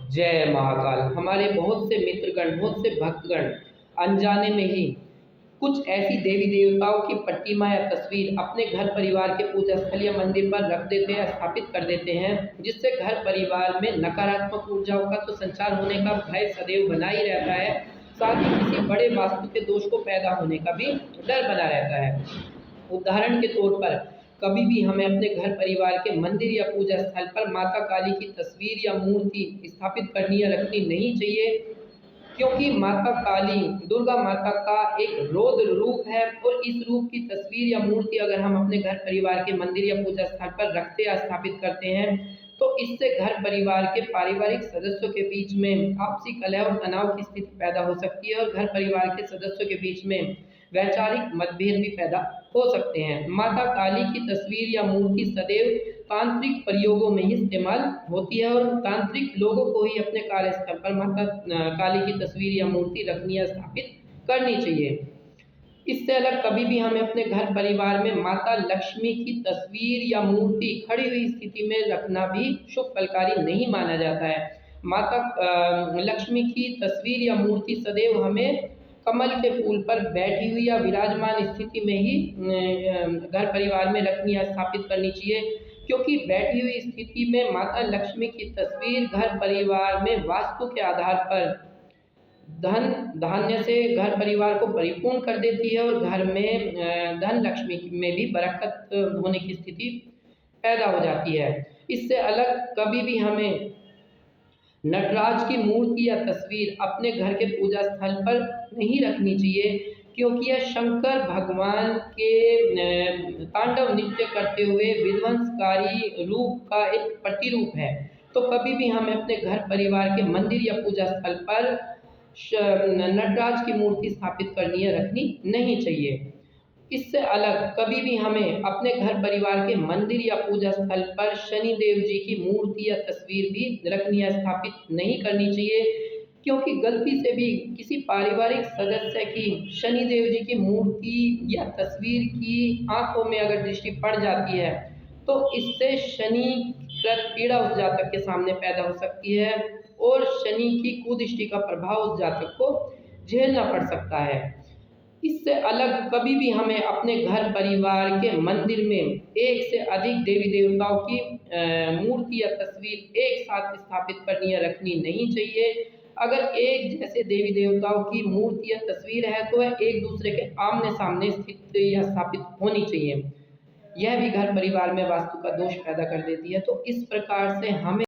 जय महाकाल। हमारे बहुत से मित्रगण, बहुत से भक्तगण अनजाने में ही कुछ ऐसी देवी देवताओं की प्रतिमा या तस्वीर अपने घर परिवार के पूजा स्थल या मंदिर पर रख देते हैं, स्थापित कर देते हैं, जिससे घर परिवार में नकारात्मक ऊर्जाओं का तो संचार होने का भय सदैव बना ही रहता है। साथ ही किसी बड़े वास्तु के दोष को पैदा होने का भी डर बना रहता है। उदाहरण के तौर पर कभी भी हमें अपने घर परिवार के मंदिर या पूजा स्थल पर माता काली की तस्वीर या मूर्ति स्थापित करनी या रखनी नहीं चाहिए, क्योंकि माता काली दुर्गा माता का एक रौद्र रूप है और इस रूप की तस्वीर या मूर्ति अगर हम अपने घर परिवार के मंदिर या पूजा स्थल पर रखते या स्थापित करते हैं तो इससे घर परिवार के पारिवारिक सदस्यों के बीच में आपसी कलह और तनाव की स्थिति पैदा हो सकती है और घर परिवार के सदस्यों के बीच में वैचारिक मतभेद भी पैदा हो सकते हैं। माता काली की तस्वीर या मूर्ति सदैव तांत्रिक प्रयोगों में ही इस्तेमाल होती है और तांत्रिक लोगों को ही अपने कार्यस्थल पर माता काली की तस्वीर या मूर्ति रखनी या स्थापित करनी चाहिए। इससे अलग कभी भी हमें अपने घर परिवार में माता लक्ष्मी की तस्वीर या मूर्ति खड़ी हुई स्थिति में रखना भी शुभ फलकारी नहीं माना जाता है। माता लक्ष्मी की तस्वीर या मूर्ति सदैव हमें कमल के फूल पर बैठी हुई या विराजमान स्थिति में ही घर परिवार में रखनी या स्थापित करनी चाहिए, क्योंकि बैठी हुई स्थिति में माता लक्ष्मी की तस्वीर घर परिवार में वास्तु के आधार पर धन धान्य से घर परिवार को परिपूर्ण कर देती है और घर में धन लक्ष्मी में भी बरकत होने की स्थिति पैदा हो जाती है। इससे अलग कभी भी हमें नटराज की मूर्ति या तस्वीर अपने घर के पूजा स्थल पर नहीं रखनी चाहिए, क्योंकि यह शंकर भगवान के तांडव नृत्य करते हुए विध्वंसकारी रूप का एक प्रतिरूप है। तो कभी भी हमें अपने घर परिवार के मंदिर या पूजा स्थल पर नटराज की मूर्ति स्थापित करनी या रखनी नहीं चाहिए। इससे अलग कभी भी हमें अपने घर परिवार के मंदिर या पूजा स्थल पर शनि देव जी की मूर्ति या तस्वीर भी रखनी या स्थापित नहीं करनी चाहिए, क्योंकि गलती से भी किसी पारिवारिक सदस्य की शनि देव जी की मूर्ति या तस्वीर की आंखों में अगर दृष्टि पड़ जाती है तो इससे शनि ग्रह पीड़ा उस जातक के सामने पैदा हो सकती है और शनि की कुदृष्टि का प्रभाव उस जातक को झेलना पड़ सकता है। इससे अलग कभी भी हमें अपने घर परिवार के मंदिर में एक से अधिक देवी देवताओं की मूर्ति या तस्वीर एक साथ स्थापित करनी या रखनी नहीं चाहिए। अगर एक जैसे देवी देवताओं की मूर्ति या तस्वीर है तो वह एक दूसरे के आमने सामने स्थित या स्थापित होनी चाहिए। यह भी घर परिवार में वास्तु का दोष पैदा कर देती है। तो इस प्रकार से हमें